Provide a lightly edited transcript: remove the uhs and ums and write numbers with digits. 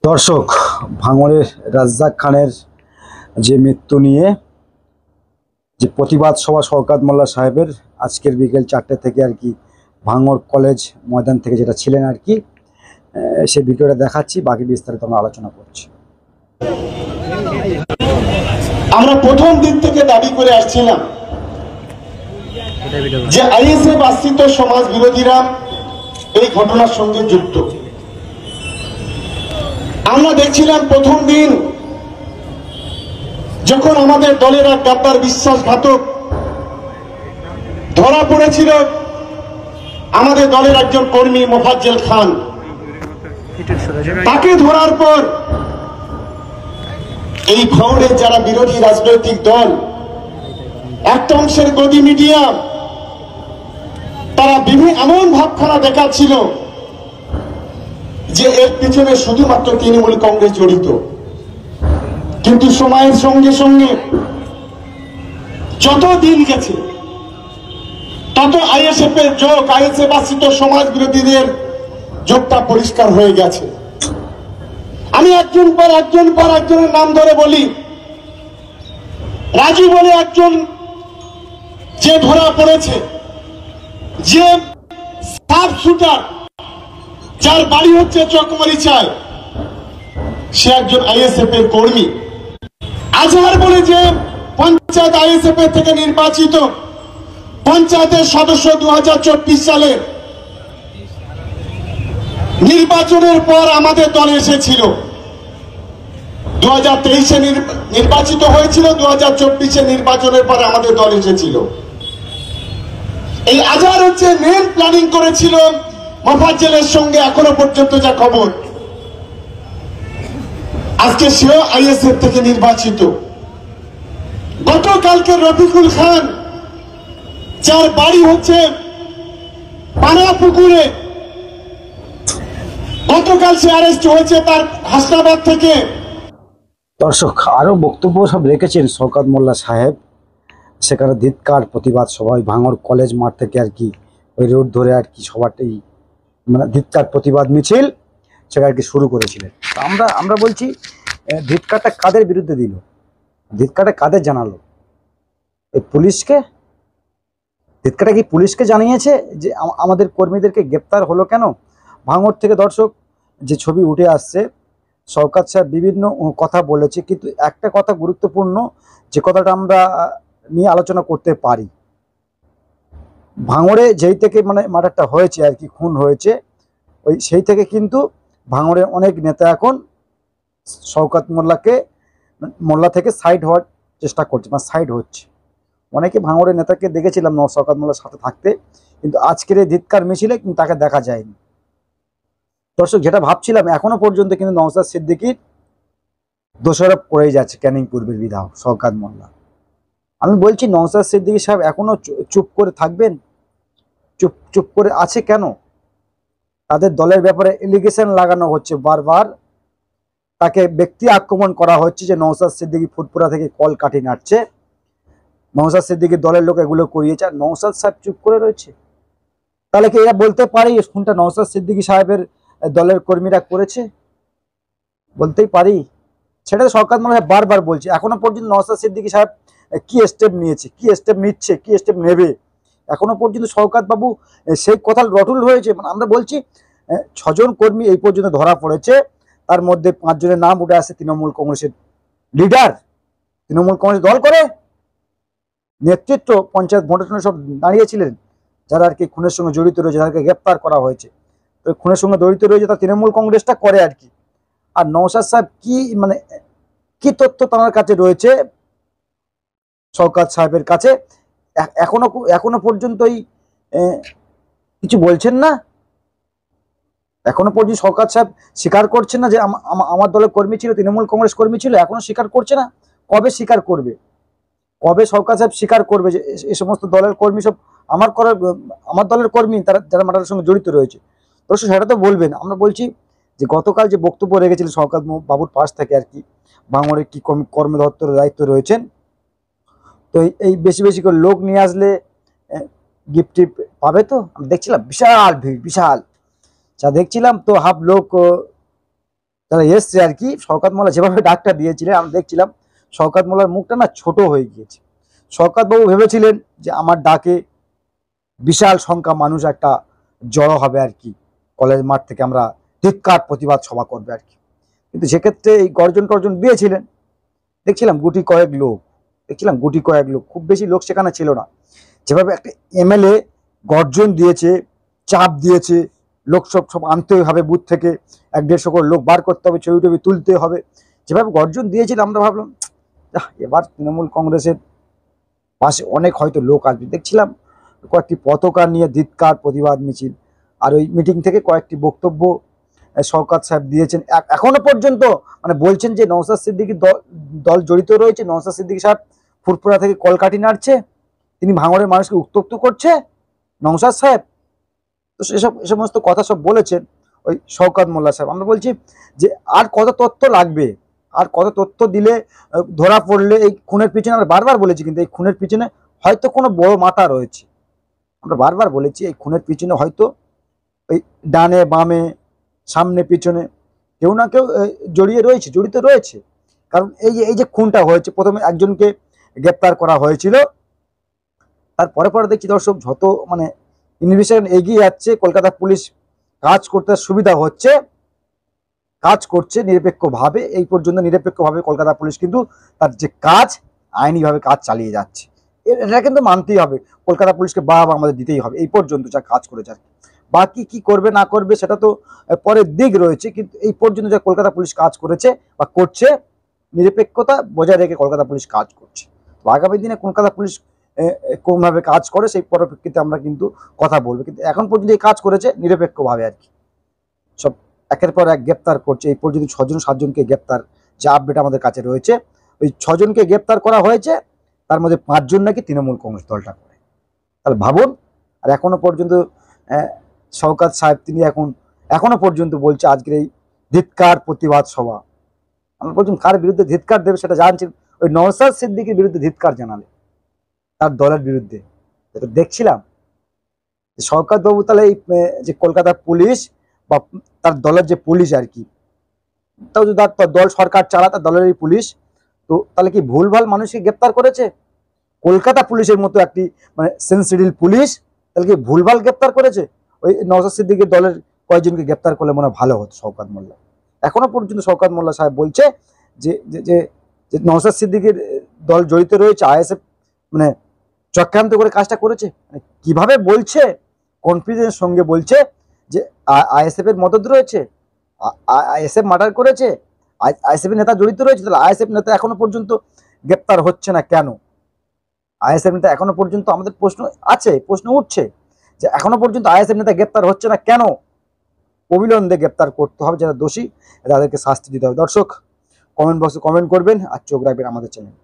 দর্শক, ভাঙড়ের রাজ্জাক খানের যে মৃত্যু নিয়ে যে প্রতিবাদ সভা শওকত মোল্লা সাহেবের আজকের বিকেল 4টে থেকে আর কি ভাঙড় কলেজ ময়দান থেকে যেটা ছিলেন আর কি, সেই ভিডিওটা দেখাচ্ছি, বাকি বিস্তারিত আমরা আলোচনা করছি। আমরা প্রথম দিন থেকে দাবি করে আসছিলাম যে আইএসএফ আশ্রিত সমাজ বিরোধীরা এই ঘটনার সঙ্গে যুক্ত। আমরা দেখছিলাম প্রথম দিন যখন আমাদের দলের এক গাদ্দার বিশ্বাসঘাতক ধরা পড়েছিল, আমাদের দলের একজন কর্মী মোফাজ্জল খান, তাকে ধরার পর এই ভাঙড়ের যারা বিরোধী রাজনৈতিক দল, একটা অংশের গদি মিডিয়া, তারা এমন ভাবখানা দেখাচ্ছিল যে এর পিছনে শুধুমাত্র তৃণমূল কংগ্রেস জড়িত। কিন্তু সময়ের সঙ্গে সঙ্গে যত দিন গেছে তত আইএসএফ এর যোগ, আইএসএফ আশ্রিত সমাজ বিরোধীদের যোগটা পরিষ্কার হয়ে গেছে। আমি একজন পর একজনের নাম ধরে বলি। রাজু বলে একজন যে ধরা পড়েছে, যে সাব শুটার, যার বাড়ি হচ্ছে চকমারিচায়, সে একজন আইএসএফ এর কর্মী। আজহার বলে যে পঞ্চায়েত আইএসএফ এর থেকে নির্বাচিত পঞ্চায়েতের সদস্য 2024 সালে নির্বাচনের পর আমাদের দলে এসেছিল, 2023-এ নির্বাচিত হয়েছিল, 2024-এ নির্বাচনের পর আমাদের দল এসেছিল। এই আজহার হচ্ছে মেন প্ল্যানিং করেছিল মোফাজ্জলের সঙ্গে, এখনো পর্যন্ত যা খবর। আজকে সেও আইএসএফ থেকে নির্বাচিত। গতকালকে রফিকুল খান, যার বাড়ি হচ্ছে পানাপুকুরে, গতকাল সে অ্যারেস্ট হয়েছে তার হাসনাবাদ থেকে। দর্শক, আরও বক্তব্য সব রেখেছেন শওকত মোল্লা সাহেব। সেখানে ধিক্কার প্রতিবাদ সবাই ভাঙড় কলেজ মাঠ থেকে আর কি ওই রোড ধরে আর কি সবারটাই মানে ধিক্কার প্রতিবাদ মিছিল সেটা আর কি শুরু করেছিলেন। আমরা বলছি, ধিক্কারটা কাদের বিরুদ্ধে দিল? ধিক্কারটা কাদের জানালো? এই পুলিশকে? ধিক্কারটা কি পুলিশকে জানিয়েছে যে আমাদের কর্মীদেরকে গ্রেপ্তার হলো কেন? ভাঙড় থেকে দর্শক যে ছবি উঠে আসছে, শওকত সাহেব বিভিন্ন কথা বলেছে, কিন্তু একটা কথা গুরুত্বপূর্ণ, যে কথাটা আমরা নিয়ে আলোচনা করতে পারি। ভাঙড়ে যেই থেকে মানে মার্ডারটা হয়েছে আর কি, খুন হয়েছে, ওই সেই থেকে কিন্তু ভাঙড়ের অনেক নেতা এখন শওকত মোল্লা থেকে সাইড হওয়ার চেষ্টা করছে, মানে সাইড হচ্ছে। অনেকে ভাঙড়ের নেতাকে দেখেছিলাম শওকত মোল্লার সাথে থাকতে, কিন্তু আজকের এই ধিক্কার মিছিলে কিন্তু তাকে দেখা যায়নি। দর্শক, যেটা ভাবছিলাম, এখনো পর্যন্ত কিন্তু নওশাদ সিদ্দিকীর দোষারোপ করেই যাচ্ছে ক্যানিং পূর্বের বিধায়ক শওকত মোল্লা। আমি বলছি, নওশাদ সিদ্দিকী সাহেব এখনো চুপ করে থাকবেন? চুপ করে আছে কেন? তাদের দলের ব্যাপারে এলিগেশন লাগানো হচ্ছে বারবার, তাকে ব্যক্তি আক্রমণ করা হচ্ছে যে নওশাদ সিদ্দিকী ফুটপুরা থেকে কল কাটি নাড়ছে, নওশাদ সিদ্দিকীর দলের লোক এগুলো করিয়েছে, আর নওশাদ সাহেব চুপ করে রয়েছে। তাহলে কি এরা বলতে পারি কোনটা নওশাদ সিদ্দিকী সাহেবের দলের কর্মীরা করেছে? বলতেই পারি। সেটা শওকত মোল্লা বারবার বলছে। এখনো পর্যন্ত নওশাদ সিদ্দিকী সাহেব কি স্টেপ নিয়েছে, কি স্টেপ নিচ্ছে, কি স্টেপ নেবে, এখনো পর্যন্ত শওকত বাবু সেই কথা রটুল হয়েছে। মানে আমরা বলছি, 6 জন কর্মী এই পর্যন্ত ধরা পড়েছে, তার মধ্যে 5 জনের নাম উঠে আসে তৃণমূল কংগ্রেসের লিডার, তৃণমূল কংগ্রেস দল করে নেতৃত্ব, পঞ্চায়েত ভোটের সব দাঁড়িয়েছিলেন, যারা আর কি খুনের সঙ্গে জড়িত রয়েছে, যাদেরকে গ্রেপ্তার করা হয়েছে। তো খুনের সঙ্গে জড়িত রয়েছে তার তৃণমূল কংগ্রেসটা করে আর কি। আর নওশাদ সাহেব কি মানে কি তথ্য তার কাছে রয়েছে শওকত সাহেবের কাছে, এখনো পর্যন্তই কিছু বলছেন না। এখনো পর্যন্ত শওকত সাহেব স্বীকার করছেন না যে আমার দলের কর্মী ছিল, তৃণমূল কংগ্রেস কর্মী ছিল, এখনো স্বীকার করছে না। কবে স্বীকার করবে? কবে শওকত সাহেব স্বীকার করবে যে এই সমস্ত দলের কর্মী সব আমার দলের কর্মী, যারা মার্ডারের সঙ্গে জড়িত রয়েছে? অবশ্য সেটা তো বলবেন। আমরা বলছি যে গতকাল যে বক্তব্য রেখেছিলেন শওকত বাবুর পাশ থেকে আর কি, ভাঙড়ে কি কর্মদত্তর দায়িত্ব রয়েছেন, তো এই বেশি বেশি করে লোক নিয়ে আসলে গিফট টিফট পাবে। তো আমি দেখছিলাম বিশাল ভিড়, বিশাল যা দেখছিলাম, তো হাফ লোক যারা এসছে আর কি, শওকত মোল্লা যেভাবে ডাকটা দিয়েছিলেন আমরা দেখছিলাম শওকত মোল্লার মুখটা না ছোট হয়ে গিয়েছে। শওকত বাবু ভেবেছিলেন যে আমার ডাকে বিশাল সংখ্যা মানুষ একটা জড়ো হবে আর কি, কলেজ মাঠ থেকে আমরা ধিক্কার প্রতিবাদ সভা করবে আর কি। কিন্তু সেক্ষেত্রে এই গর্জন টর্জন দিয়েছিলেন, দেখছিলাম গুটি কয়েক লোক, খুব বেশি লোক সেখানে ছিল না। যেভাবে একটা এমএলএ গর্জন দিয়েছে, চাপ দিয়েছে, লোক সব আনতে হবে বুথ থেকে, 1-150 করে লোক বার করতে হবে, ছবি টবি তুলতে হবে, যেভাবে গর্জন দিয়েছিল আমরা ভাবলাম এবার তৃণমূল কংগ্রেসের পাশে অনেক হয়তো লোক আসবে। দেখছিলাম কয়েকটি পতাকা নিয়ে ধিক্কার প্রতিবাদ মিছিল, আর ওই মিটিং থেকে কয়েকটি বক্তব্য শওকত সাহেব দিয়েছেন। এখনো পর্যন্ত মানে বলছেন যে নওশাদ সিদ্দিকীর দল জড়িত রয়েছে, নওশাদ সিদ্দিকী সাহেব ফুরফুরা থেকে কলকাঠি নাড়ছে, তিনি ভাঙড়ের মানুষকে উত্তক্ত করছে নওশাদ সাহেব। তো এ সমস্ত কথা সব বলেছেন ওই শওকত মোল্লা সাহেব। আমরা বলছি যে আর কত তথ্য লাগবে, আর কত তথ্য দিলে ধরা পড়লে এই খুনের পিছনে, আমরা বারবার বলেছি কিন্তু এই খুনের পিছনে হয়তো কোনো বড় মাথা রয়েছে। আমরা বারবার বলেছি এই খুনের পিছনে হয়তো ওই ডানে বামে সামনে পিছনে কেউ না কেউ জড়িত রয়েছে। কারণ এই যে খুনটা হয়েছে, প্রথমে একজনকে গ্রেপ্তার করা হয়েছিল, তারপরে পরে দেখছি দর্শক যত মানে ইনভেস্টিগেশন এগিয়ে যাচ্ছে, কলকাতা পুলিশ কাজ করতে সুবিধা হচ্ছে, কাজ করছে নিরপেক্ষভাবে। এই পর্যন্ত নিরপেক্ষভাবে কলকাতা পুলিশ কিন্তু তার যে কাজ আইনিভাবে কাজ চালিয়ে যাচ্ছে, এটা কিন্তু মানতেই হবে, কলকাতা পুলিশকে বাহবা আমাদের দিতেই হবে। এই পর্যন্ত যা কাজ করেছে আর কি, বাকি কি করবে না করবে সেটা তো পরের দিক রয়েছে, কিন্তু এই পর্যন্ত যা কলকাতা পুলিশ কাজ করেছে বা করছে, নিরপেক্ষতা বজায় রেখে কলকাতা পুলিশ কাজ করছে। তো আগামী দিনে কলকাতা পুলিশ কোনভাবে কাজ করে সেই পরিপ্রেক্ষিতে আমরা কিন্তু কথা বলবো, কিন্তু এখন পর্যন্ত এই কাজ করেছে নিরপেক্ষভাবে আর কি। সব একের পর এক গ্রেপ্তার করছে, এই পর্যন্ত 6-7জনকে গ্রেপ্তার, যে আপডেট আমাদের কাছে রয়েছে, ওই 6জনকে গ্রেপ্তার করা হয়েছে, তার মধ্যে 5জন নাকি তৃণমূল কংগ্রেস দলটা করে। তাহলে ভাবুন, আর এখনো পর্যন্ত শওকত সাহেব তিনি এখনো পর্যন্ত বলছে আজকের এই ধিক্কার প্রতিবাদ সভা। আমরা বলছি কার বিরুদ্ধে ধিক্কার দেবে সেটা জানছি, ওই নওশাদ সিদ্দিকীর বিরুদ্ধে ধিক্কার জানালে, তার দলের বিরুদ্ধে। এটা দেখছিলাম শওকত বাবু তাহলে এই যে কলকাতা পুলিশ বা তার দলের যে পুলিশ আর কি, তাও যদি তার দল সরকার চালা, তার দলেরই পুলিশ, তো তাহলে কি ভুলভাল মানুষকে গ্রেপ্তার করেছে? কলকাতা পুলিশের মতো একটি মানে সেন্সিটিভ পুলিশ তাহলে কি ভুলভাল গ্রেপ্তার করেছে? ওই নওশাদ সিদ্দিকীর দলের কয়েকজনকে গ্রেপ্তার করলে মনে ভালো হতো শওকত মোল্লা। এখনো পর্যন্ত শওকত মোল্লা সাহেব বলছে যে যে যে নওশাদ সিদ্দিকীর দল জড়িত রয়েছে, আইএসএফ মানে চক্রান্ত করে কাজটা করেছে। মানে কিভাবে বলছে, কনফিডেন্সের সঙ্গে বলছে যে আইএসএফ এর মদত রয়েছে, আইএসএফ মার্ডার করেছে, আইএসএফ নেতা জড়িত রয়েছে। তাহলে আইএসএফ নেতা এখনো পর্যন্ত গ্রেপ্তার হচ্ছে না কেন? আইএসএফ নেতা এখনো পর্যন্ত, আমাদের প্রশ্ন উঠছে যে এখনো পর্যন্ত আইএসএফ নেতা গ্রেপ্তার হচ্ছে না কেন? অবিলম্বে গ্রেপ্তার করতে হবে, যারা দোষী তাদেরকে শাস্তি দিতে হবে। দর্শক কমেন্ট বক্সে কমেন্ট করবেন আর চোখ রাখবেন আমাদের চ্যানেল।